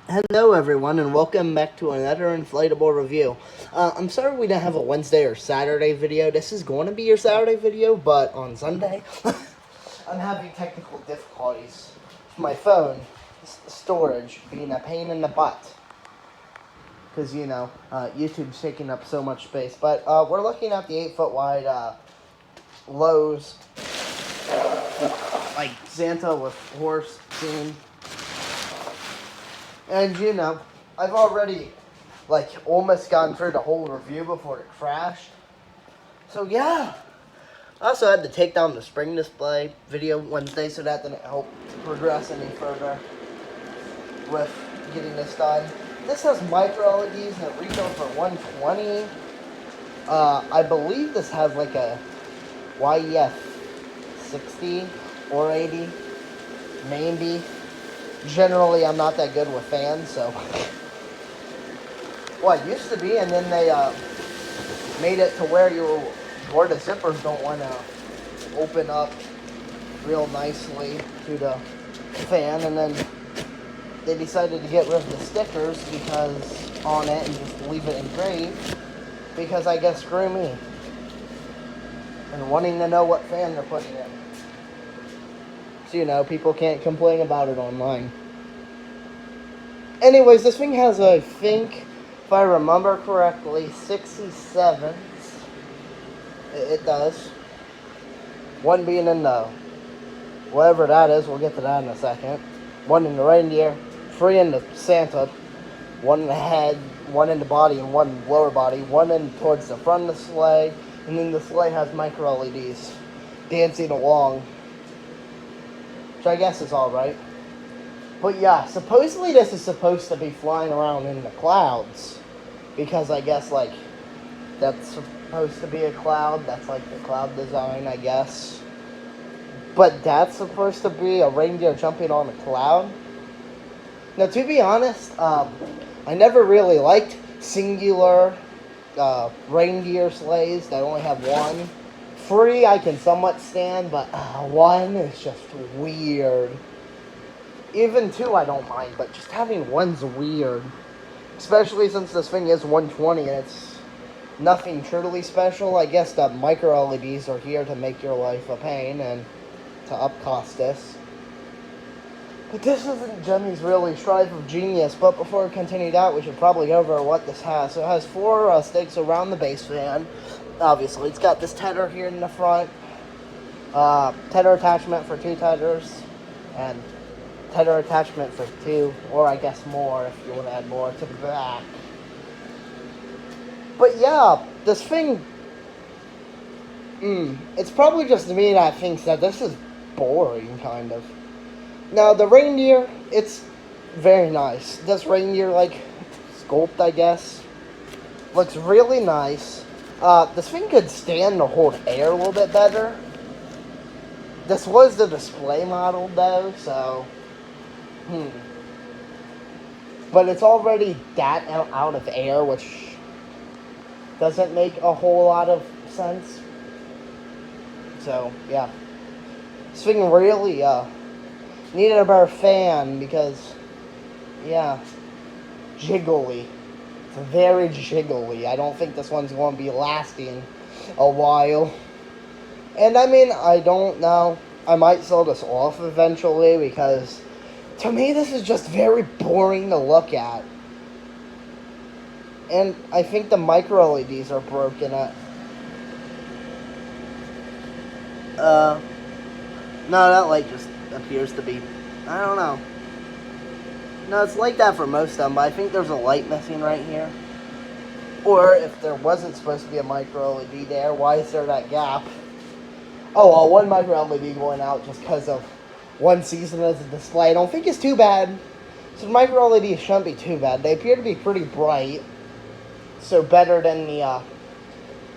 Hello, everyone, and welcome back to another inflatable review. I'm sorry we didn't have a Wednesday or Saturday video. This is going to be your Saturday video, but on Sunday, I'm having technical difficulties with my phone storage being a pain in the butt. Because, YouTube's taking up so much space. But we're looking at the 8-foot wide Lowe's, like Santa with horse theme. And I've already almost gone through the whole review before it crashed. So yeah. I also had to take down the spring display video Wednesday, so that didn't help progress any further with getting this done. This has micro LEDs that retail for $120. I believe this has like a YEF 60 or 80, maybe. Generally, I'm not that good with fans, so. Well, it used to be, and then they made it to where the zippers don't want to open up real nicely to the fan, and then they decided to get rid of the stickers on it and just leave it engraved, because I guess screw me. And wanting to know what fan they're putting in. So, people can't complain about it online. Anyways, this thing has, I think, if I remember correctly, 67s. It does. One being in the, whatever that is, we'll get to that in a second. One in the reindeer, 3 in the Santa, 1 in the head, 1 in the body, and 1 in the lower body, 1 in towards the front of the sleigh, and then the sleigh has micro LEDs dancing along. Which I guess is alright. But yeah, supposedly this is supposed to be flying around in the clouds. Because I guess, that's supposed to be a cloud. That's, the cloud design, I guess. But that's supposed to be a reindeer jumping on a cloud. Now, to be honest, I never really liked singular reindeer sleighs that only have one. 3 I can somewhat stand, but 1 is just weird. Even 2 I don't mind, but just having 1's weird. Especially since this thing is $120 and it's nothing truly special. I guess the micro LEDs are here to make your life a pain and to upcost this. But this isn't Jimmy's really strive of genius. But before we continue that, we should probably go over what this has. So it has 4 stakes around the base fan. Obviously, it's got this tether here in the front. Tether attachment for 2 tethers. And tether attachment for 2, or I guess more if you want to add more to the back. But yeah, this thing, it's probably just me that thinks that this is boring, kind of. Now, the reindeer, it's very nice. This reindeer, sculpt, I guess, looks really nice. This thing could stand to hold air a little bit better. This was the display model, though, so, But it's already that out of air, which doesn't make a whole lot of sense. So, yeah. This thing really, needed a better fan because, yeah, jiggly. It's very jiggly. I don't think this one's going to be lasting a while. And I mean, I don't know. I might sell this off eventually because to me this is just very boring to look at. And I think the micro LEDs are broken at. No, that light just appears to be, I don't know. No, it's like that for most of them, but I think there's a light missing right here. Or if there wasn't supposed to be a micro LED there, why is there that gap? Oh, well, 1 micro LED going out just because of 1 season as a display. I don't think it's too bad. So micro LEDs shouldn't be too bad. They appear to be pretty bright. So better than the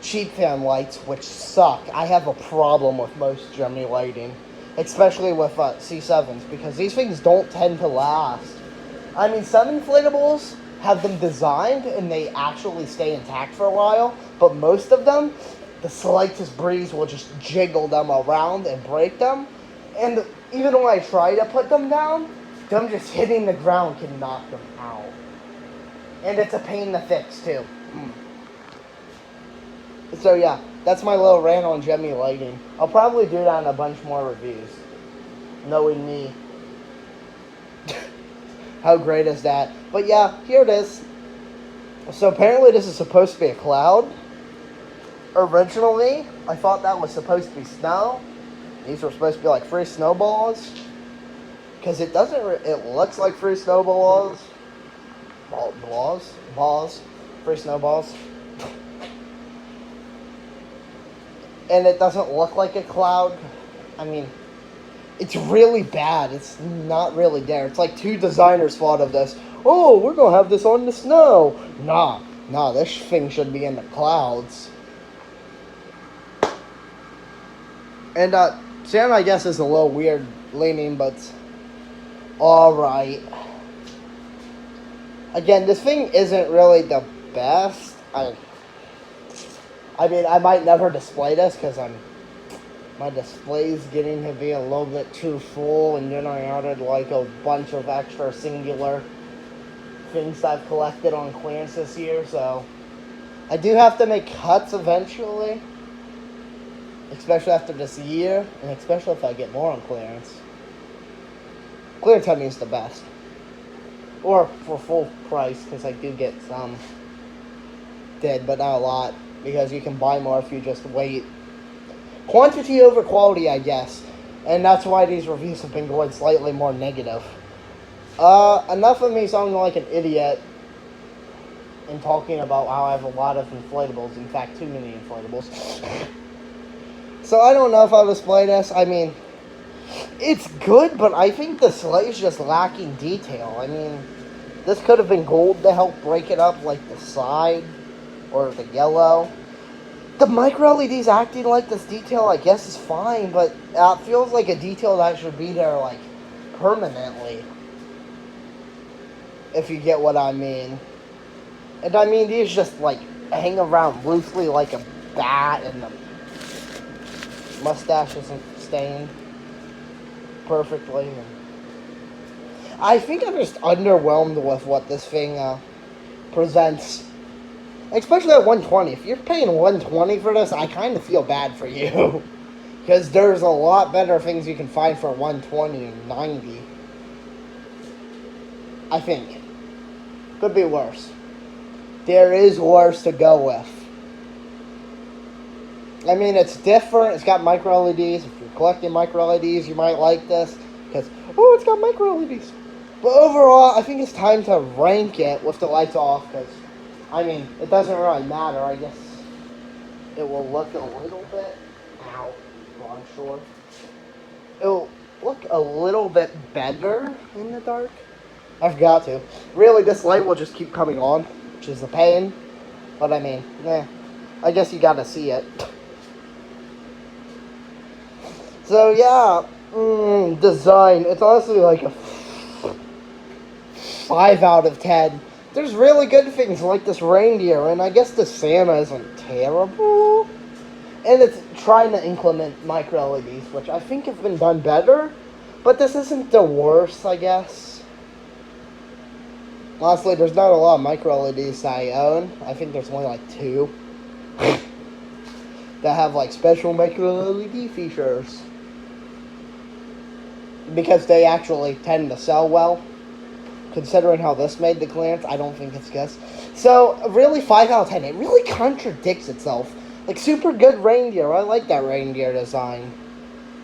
cheap fan lights, which suck. I have a problem with most Germany lighting. Especially with C7s, because these things don't tend to last. I mean, some inflatables have them designed and they actually stay intact for a while, but most of them, the slightest breeze will just jiggle them around and break them. And even when I try to put them down, them just hitting the ground can knock them out. And it's a pain to fix, too. So, yeah, that's my little rant on Gemmy lighting. I'll probably do that in a bunch more reviews. Knowing me. How great is that? But, yeah, here it is. So, apparently this is supposed to be a cloud. Originally, I thought that was supposed to be snow. These were supposed to be like free snowballs. Because it doesn't, it looks like free snowballs. Balls. Free snowballs. And it doesn't look like a cloud. I mean, it's really bad. It's not really there. It's like two designers thought of this. Oh, we're going to have this on the snow. Nah, this thing should be in the clouds. And Sam, I guess, is a little weird leaning, but alright. Again, this thing isn't really the best. I mean, I might never display this because my display's getting to be a little bit too full, and then I added like a bunch of extra singular things I've collected on clearance this year, so I do have to make cuts eventually, especially after this year, and especially if I get more on clearance. Clearance I mean is the best. Or for full price, because I do get some dead, but not a lot, because you can buy more if you just wait. Quantity over quality, I guess. And that's why these reviews have been going slightly more negative. Enough of me sounding like an idiot and talking about how I have a lot of inflatables. In fact, too many inflatables. So I don't know if I'll display this. I mean, it's good, but I think the sleigh is just lacking detail. I mean, this could have been gold to help break it up, like the side or the yellow. The micro LEDs acting like this detail, I guess, is fine, but it feels like a detail that should be there, like, permanently. If you get what I mean. And I mean, these just, like, hang around loosely like a bat, and the mustache isn't stained perfectly. And I think I'm just underwhelmed with what this thing presents. Especially at 120. If you're paying 120 for this, I kind of feel bad for you. Because there's a lot better things you can find for 120 and 90. I think. Could be worse. There is worse to go with. I mean, it's different. It's got micro LEDs. If you're collecting micro LEDs, you might like this. Because, oh, it's got micro LEDs. But overall, I think it's time to rank it with the lights off. Because, I mean, it doesn't really matter. I guess it will look a little bit... Ow. Wrong shore. It will look a little bit better in the dark. I forgot to. Really, this light will just keep coming on, which is a pain. But, I mean, I guess you gotta see it. So, yeah. Design. It's honestly like a 5 out of 10. There's really good things like this reindeer, and I guess the Santa isn't terrible. And it's trying to implement micro LEDs, which I think have been done better. But this isn't the worst, I guess. Honestly, there's not a lot of micro LEDs I own. I think there's only like 2 that have like special micro LED features. Because they actually tend to sell well. Considering how this made the clearance, I don't think it's good. So, really, 5 out of 10. It really contradicts itself. Like, super good reindeer. I like that reindeer design.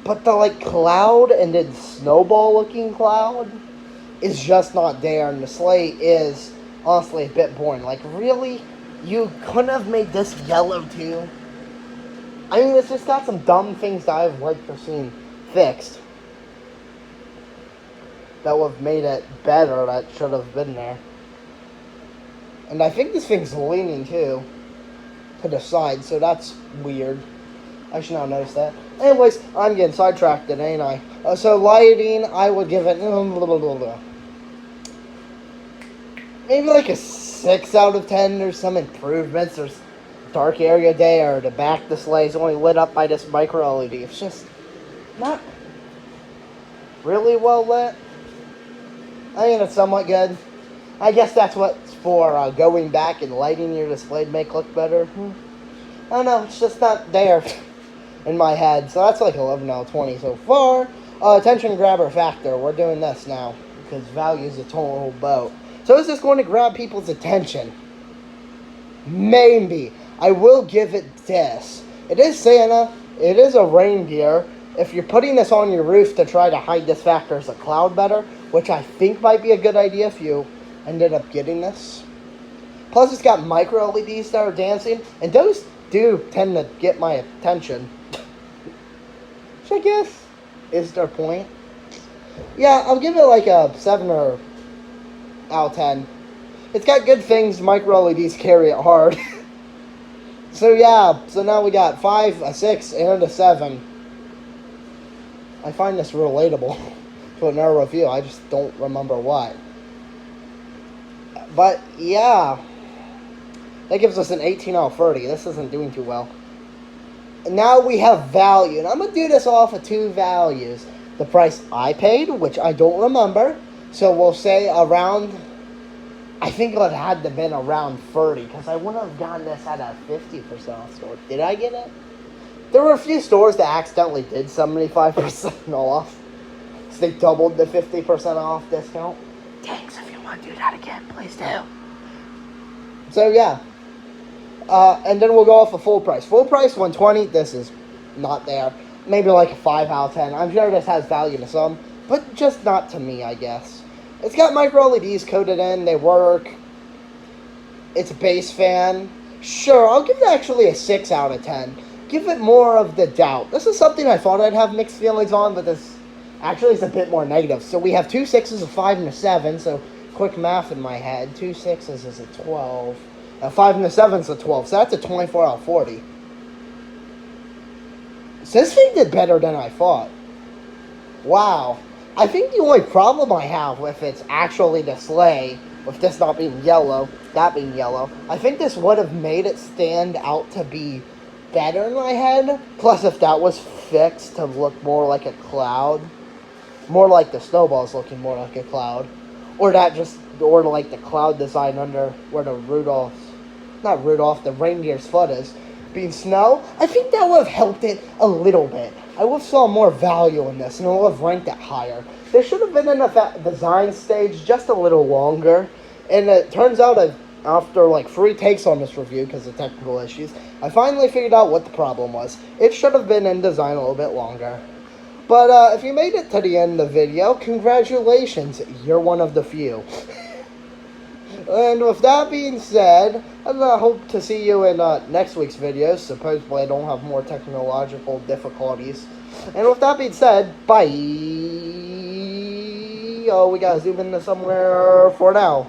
But the, like, cloud and then snowball-looking cloud is just not there. And the sleigh is, honestly, a bit boring. Like, really? You couldn't have made this yellow, too? I mean, it's just got some dumb things that I've liked to see fixed. That would have made it better, that should have been there. And I think this thing's leaning, too, to the side, so that's weird. I should not notice that. Anyways, I'm getting sidetracked, ain't I? So lighting, I would give it... maybe like a 6 out of 10. There's some improvements. There's dark area there, or the back display is only lit up by this micro LED. It's just not really well lit. I mean, it's somewhat good. I guess that's what's for going back and lighting your display to make it look better. I don't know, it's just not there in my head. So that's like 11 out of 20 so far. Attention grabber factor. We're doing this now because value is a total boat. So is this going to grab people's attention? Maybe. I will give it this. It is Santa. It is a reindeer. If you're putting this on your roof to try to hide this factor as a cloud better, which I think might be a good idea if you ended up getting this. Plus, it's got micro LEDs that are dancing, and those do tend to get my attention. Which I guess is their point. Yeah, I'll give it like a 7 or out of 10. It's got good things. Micro LEDs carry it hard. So yeah, so now we got 5, a 6, and a 7. I find this relatable to another review. I just don't remember what. But yeah, that gives us an 18 out of 30. This isn't doing too well. And now we have value, and I'm going to do this off of 2 values. The price I paid, which I don't remember. So we'll say around, I think it had to have been around 30, because I wouldn't have gotten this at a 50% off store. Did I get it? There were a few stores that accidentally did 75% off. So they doubled the 50% off discount. Thanks, if you want to do that again, please do. So yeah. And then we'll go off of full price. Full price, $120. This is not there. Maybe like a 5 out of 10. I'm sure this has value to some, but just not to me, I guess. It's got micro LEDs coated in. They work. It's a base fan. Sure, I'll give it actually a 6 out of 10. Give it more of the doubt. This is something I thought I'd have mixed feelings on, but this actually is a bit more negative. So we have 2 6s, a 5, and a 7. So quick math in my head. 2 6s is a 12. A 5 and a 7 is a 12. So that's a 24 out of 40. So this thing did better than I thought. Wow. I think the only problem I have with it's actually the sleigh, with this not being yellow, that being yellow, I think this would have made it stand out to be better in my head. Plus, if that was fixed to look more like a cloud, more like the snowballs looking more like a cloud, or like the cloud design under where the the reindeer's foot is, being snow, I think that would have helped it a little bit. I would have saw more value in this, and I would have ranked it higher. There should have been in the design stage just a little longer, and it turns out after like 3 takes on this review because of technical issues, I finally figured out what the problem was. It should have been in design a little bit longer. But if you made it to the end of the video, congratulations, you're one of the few. And with that being said, I hope to see you in next week's videos. Supposedly I don't have more technological difficulties. And with that being said, bye. Oh, we gotta zoom into somewhere for now.